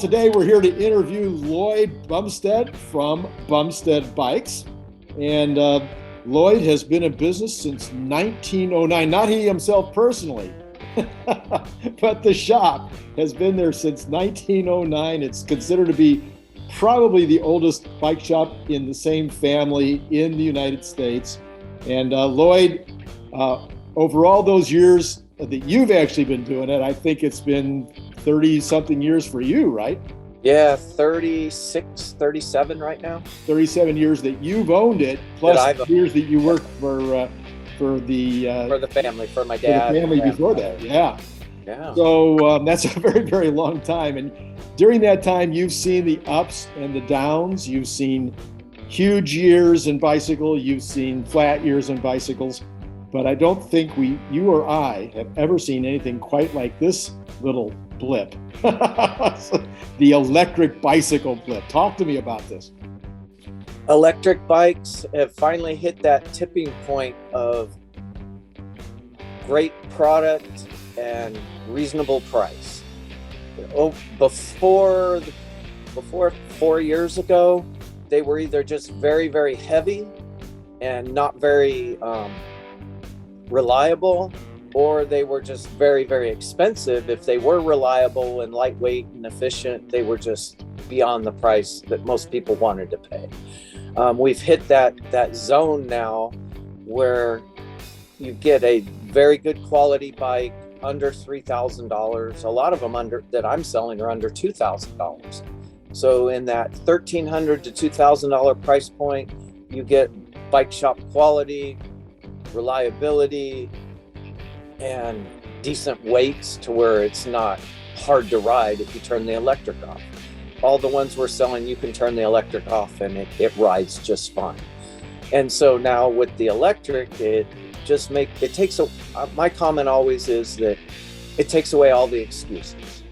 today we're here to interview Lloyd Bumstead from Bumstead Bikes. And Lloyd has been in business since 1909. Not he himself personally, but the shop has been there since 1909. It's considered to be probably the oldest bike shop in the same family in the United States. And Lloyd, over all those years that you've actually been doing it, I think it's been 30 something years for you, right? Yeah, 36, 37 right now. 37 years that you've owned it, plus years that you worked for the family, for my dad. For the family before that, yeah. Yeah. So that's a very, very long time. And during that time, you've seen the ups and the downs. You've seen huge years in bicycle. You've seen flat years in bicycles. But I don't think you or I have ever seen anything quite like this little blip. The electric bicycle blip. Talk to me about this. Electric bikes have finally hit that tipping point of great product and reasonable price. Before 4 years ago, they were either just very, very heavy and not very reliable, or they were just very, very expensive. If they were reliable and lightweight and efficient, they were just beyond the price that most people wanted to pay. We've hit that zone now where you get a very good quality bike under $3,000. A lot of them that I'm selling are under $2,000. So in that $1,300 to $2,000 price point, you get bike shop quality, reliability, and decent weights to where it's not hard to ride if you turn the electric off. All the ones we're selling, you can turn the electric off and it rides just fine. And so now with the electric, my comment always is that it takes away all the excuses.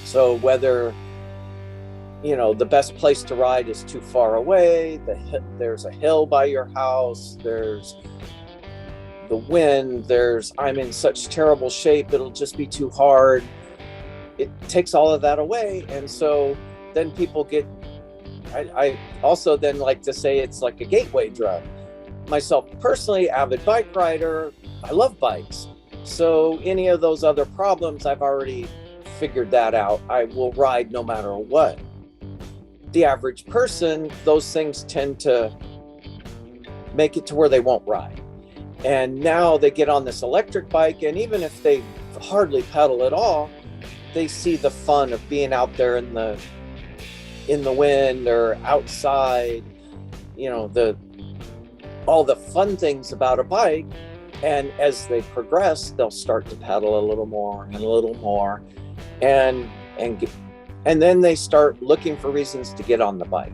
So whether, the best place to ride is too far away, there's a hill by your house, there's the wind, I'm in such terrible shape, it'll just be too hard. It takes all of that away. And so then people I also then like to say it's like a gateway drug. Myself personally, avid bike rider, I love bikes. So any of those other problems, I've already figured that out. I will ride no matter what. The average person, those things tend to make it to where they won't ride. And now they get on this electric bike, and even if they hardly pedal at all, they see the fun of being out there in the wind or outside, all the fun things about a bike. And as they progress, they'll start to pedal a little more and a little more, and then they start looking for reasons to get on the bike.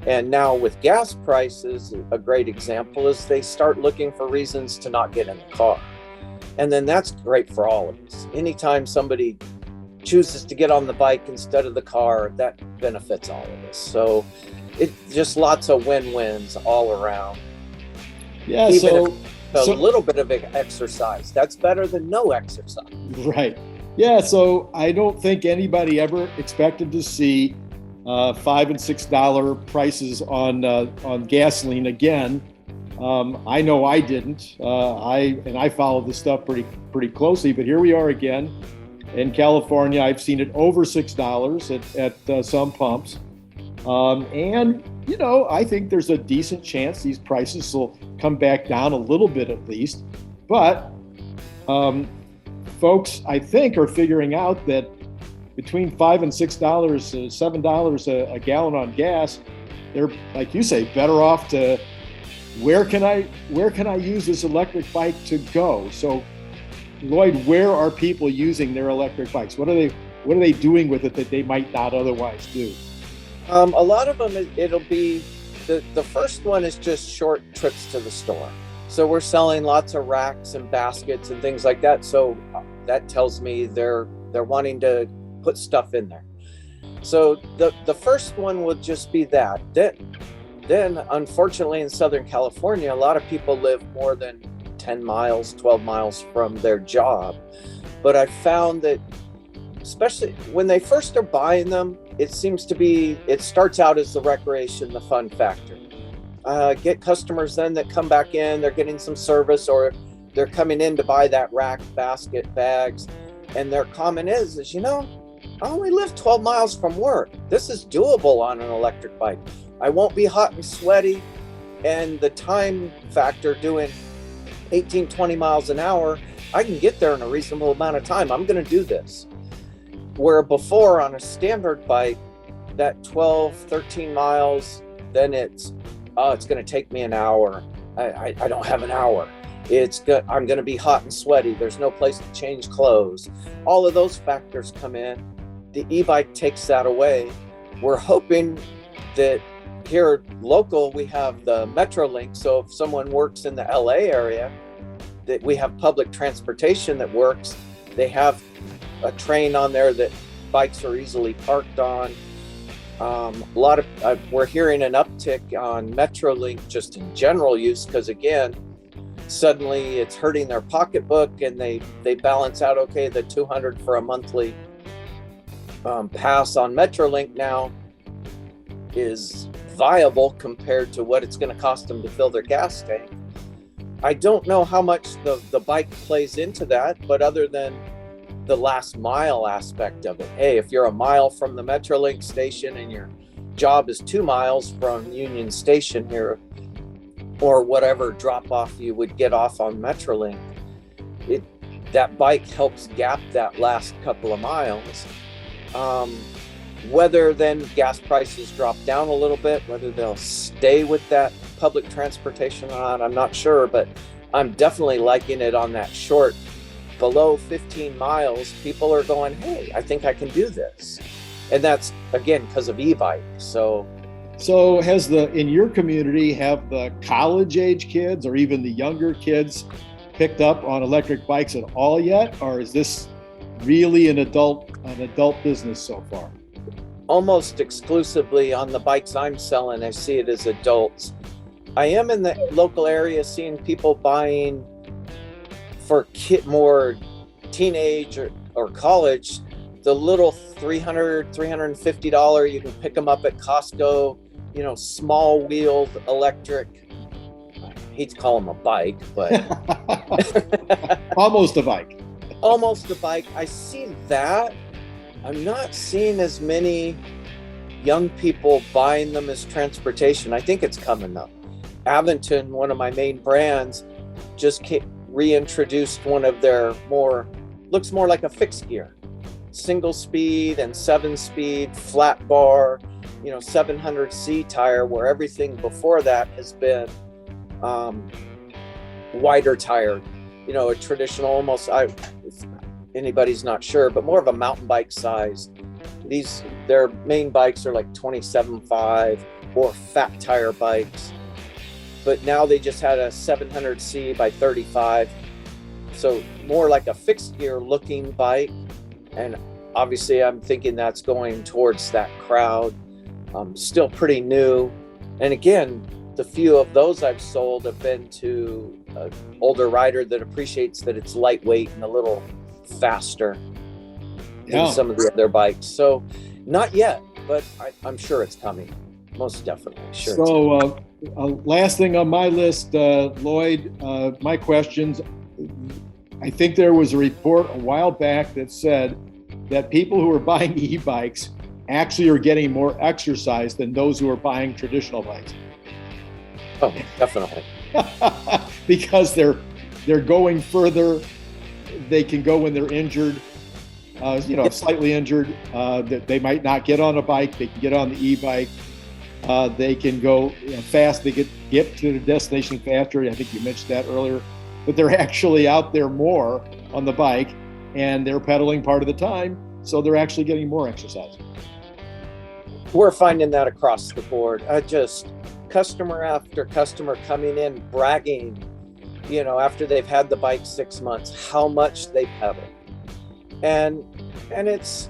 And now with gas prices, a great example is they start looking for reasons to not get in the car. And then that's great for all of us. Anytime somebody chooses to get on the bike instead of the car, that benefits all of us. So it's just lots of win-wins all around. Yeah, Even if a little bit of exercise, that's better than no exercise. Right. Yeah, so I don't think anybody ever expected to see $5 and $6 prices on gasoline again. I know I didn't. I followed this stuff pretty closely, but here we are again in California. I've seen it over $6 at some pumps, and I think there's a decent chance these prices will come back down a little bit at least. But folks, I think, are figuring out that between $5 and $6, $7 a gallon on gas, they're, like you say, better off to where can I use this electric bike to go? So, Lloyd, where are people using their electric bikes? What are they doing with it that they might not otherwise do? A lot of them, it'll be the first one is just short trips to the store. So we're selling lots of racks and baskets and things like that. So that tells me they're wanting to put stuff in there. So the first one would just be that. Then unfortunately in Southern California, a lot of people live more than 10 miles, 12 miles from their job. But I found that especially when they first are buying them, it starts out as the recreation, the fun factor. Get customers then that come back in, they're getting some service, or they're coming in to buy that rack, basket, bags, and their comment is, I only live 12 miles from work. This is doable on an electric bike. I won't be hot and sweaty, and the time factor doing 18, 20 miles an hour, I can get there in a reasonable amount of time. I'm going to do this. Where before on a standard bike, that 12, 13 miles, then it's going to take me an hour. I don't have an hour. I'm going to be hot and sweaty. There's no place to change clothes. All of those factors come in. The e-bike takes that away. We're hoping that here local, we have the MetroLink. So if someone works in the LA area, that we have public transportation that works. They have a train on there that bikes are easily parked on. We're hearing an uptick on MetroLink just in general use, because again, suddenly it's hurting their pocketbook, and they balance out, okay, the $200 for a monthly pass on MetroLink now is viable compared to what it's going to cost them to fill their gas tank. I don't know how much the bike plays into that, but other than the last mile aspect of it, hey, if you're a mile from the MetroLink station and your job is 2 miles from Union Station here, or whatever drop off you would get off on MetroLink, that bike helps gap that last couple of miles. Whether then gas prices drop down a little bit, whether they'll stay with that public transportation or not, I'm not sure, but I'm definitely liking it on that short, below 15 miles. People are going, hey, I think I can do this. And that's, again, because of e-bike. So in your community, have the college age kids or even the younger kids picked up on electric bikes at all yet? Or is this really an adult business so far? almost exclusively on the bikes I'm selling, I see it as adults. I am in the local area seeing people buying for more teenage or college, the little $300, $350, you can pick them up at Costco, small wheeled electric. I hate to call them a bike, but almost a bike. Almost a bike. I see that. I'm not seeing as many young people buying them as transportation. I think it's coming though. Aventon, one of my main brands, just reintroduced one of their looks more like a fixed gear, single speed and 7-speed flat bar, 700C tire, where everything before that has been wider tire, a traditional, almost, if anybody's not sure, but more of a mountain bike size. Their main bikes are like 27.5 or fat tire bikes, but now they just had a 700C by 35. So more like a fixed gear looking bike. And obviously I'm thinking that's going towards that crowd. Still pretty new. And again, the few of those I've sold have been to an older rider that appreciates that it's lightweight and a little faster than some of the other bikes. So not yet, but I'm sure it's coming. Most definitely. Sure. So last thing on my list, Lloyd, my questions. I think there was a report a while back that said that people who are buying e-bikes actually are getting more exercise than those who are buying traditional bikes. Oh, definitely. Because they're going further. They can go when they're injured, slightly injured, that they might not get on a bike. They can get on the e-bike. They can go fast. They get to their destination faster. I think you mentioned that earlier. But they're actually out there more on the bike, and they're pedaling part of the time. So they're actually getting more exercise. We're finding that across the board. Just customer after customer coming in bragging, after they've had the bike 6 months, how much they pedal. And it's,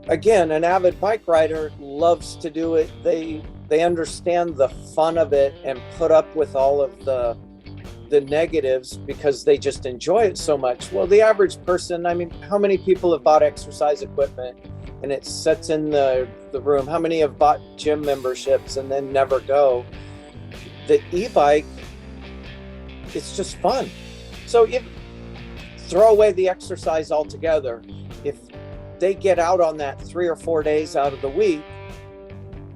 again, an avid bike rider loves to do it. They understand the fun of it and put up with all of the the negatives because they just enjoy it so much. Well, the average person, I mean, how many people have bought exercise equipment and it sits in the room? How many have bought gym memberships and then never go? The e-bike, it's just fun. So if throw away the exercise altogether, if they get out on that 3 or 4 days out of the week,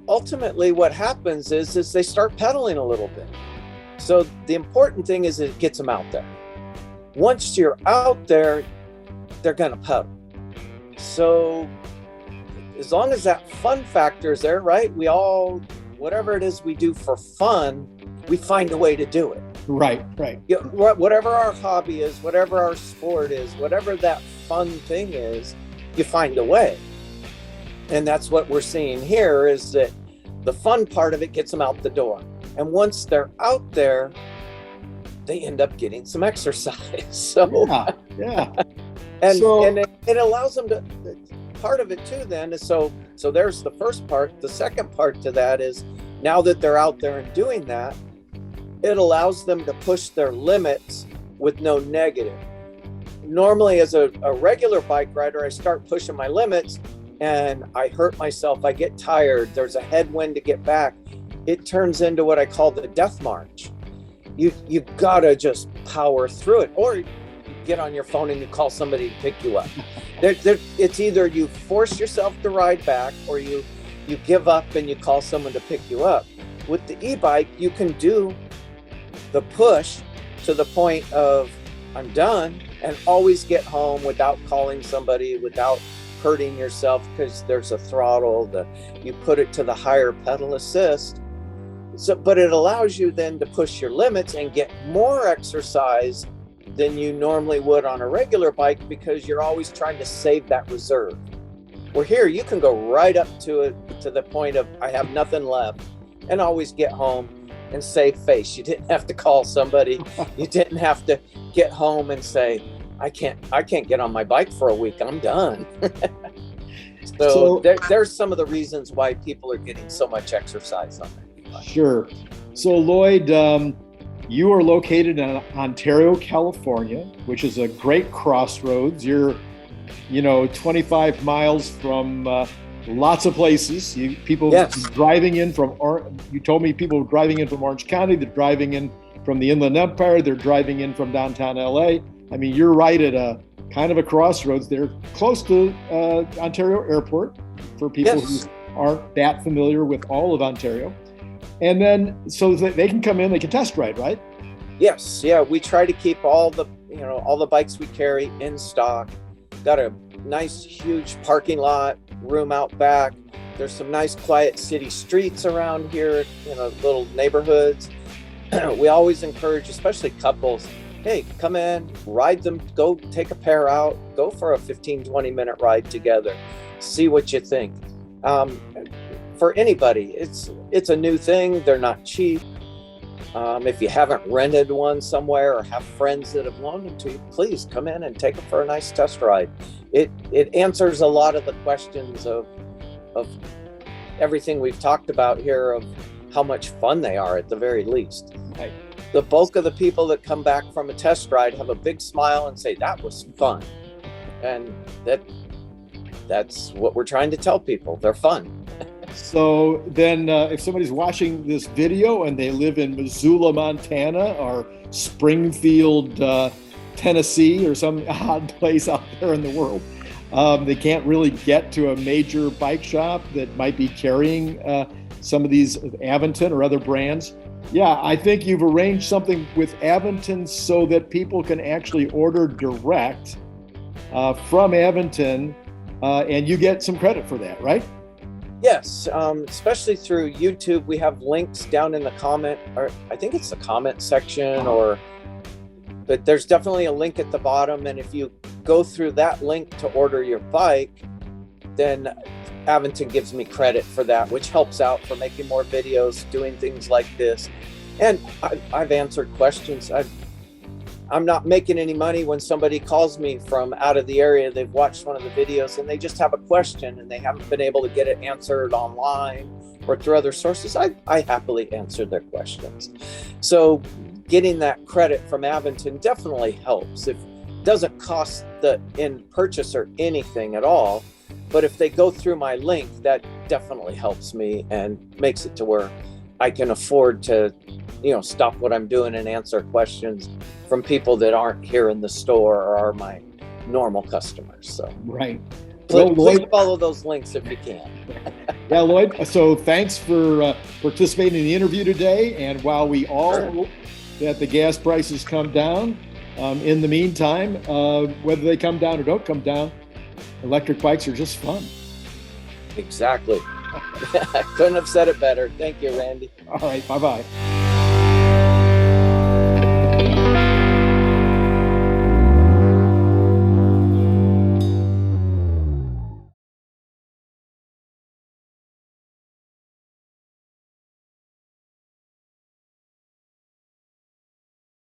ultimately what happens is they start pedaling a little bit. So the important thing is it gets them out there. Once you're out there, they're going to pedal. So as long as that fun factor is there, right? We all, whatever it is we do for fun, we find a way to do it. Right. You know, whatever our hobby is, whatever our sport is, whatever that fun thing is, you find a way. And that's what we're seeing here, is that the fun part of it gets them out the door. And once they're out there, they end up getting some exercise. So yeah. And it allows them to, part of it too then is so there's the first part. The second part to that is, now that they're out there and doing that, it allows them to push their limits with no negative. Normally as a regular bike rider, I start pushing my limits and I hurt myself, I get tired, there's a headwind to get back. It turns into what I call the death march. You gotta just power through it, or you get on your phone and you call somebody to pick you up. It's either you force yourself to ride back, or you give up and you call someone to pick you up. With the e-bike, you can do the push to the point of I'm done, and always get home without calling somebody, without hurting yourself, because there's a throttle, you put it to the higher pedal assist. So, but it allows you then to push your limits and get more exercise than you normally would on a regular bike, because you're always trying to save that reserve. Where here, you can go right up to the point of I have nothing left, and always get home and save face. You didn't have to call somebody. You didn't have to get home and say, I can't get on my bike for a week. I'm done. So there's some of the reasons why people are getting so much exercise on their e-bike. Sure. So Lloyd, you are located in Ontario, California, which is a great crossroads. You're, 25 miles from lots of places. People driving in from, you told me people driving in from Orange County, they're driving in from the Inland Empire, they're driving in from downtown LA. I mean, you're right at a kind of a crossroads. They're close to Ontario Airport for people who aren't that familiar with all of Ontario. And then, so that they can come in, they can test ride, right? Yes. Yeah. We try to keep all the bikes we carry in stock. Got a nice, huge parking lot, room out back. There's some nice, quiet city streets around here, little neighborhoods. We always encourage, especially couples, hey, come in, ride them, go take a pair out, go for a 15-20 minute ride together, see what you think. For anybody, it's a new thing. They're not cheap. If you haven't rented one somewhere or have friends that have loaned them to you, please come in and take them for a nice test ride. It answers a lot of the questions of everything we've talked about here, of how much fun they are at the very least. Right. The bulk of the people that come back from a test ride have a big smile and say, that was fun. And that's what we're trying to tell people. They're fun. So then if somebody's watching this video and they live in Missoula, Montana, or Springfield, Tennessee, or some odd place out there in the world, they can't really get to a major bike shop that might be carrying some of these Aventon or other brands. Yeah, I think you've arranged something with Aventon so that people can actually order direct from Aventon, and you get some credit for that, right? Yes, especially through YouTube. We have links down in the comment, or I think it's the comment section, but there's definitely a link at the bottom. And if you go through that link to order your bike, then Aventon gives me credit for that, which helps out for making more videos, doing things like this. And I've answered questions. I'm not making any money when somebody calls me from out of the area. They've watched one of the videos and they just have a question and they haven't been able to get it answered online or through other sources. I happily answer their questions. So getting that credit from Aventon definitely helps. If it doesn't cost the end purchaser anything at all, but if they go through my link, that definitely helps me and makes it to where I can afford to, stop what I'm doing and answer questions from people that aren't here in the store or are my normal customers. So Right. please follow those links if you can. Yeah, Lloyd. So thanks for participating in the interview today. And while we all hope that the gas prices come down, in the meantime, whether they come down or don't come down, electric bikes are just fun. Exactly. I couldn't have said it better. Thank you, Randy. All right. Bye-bye.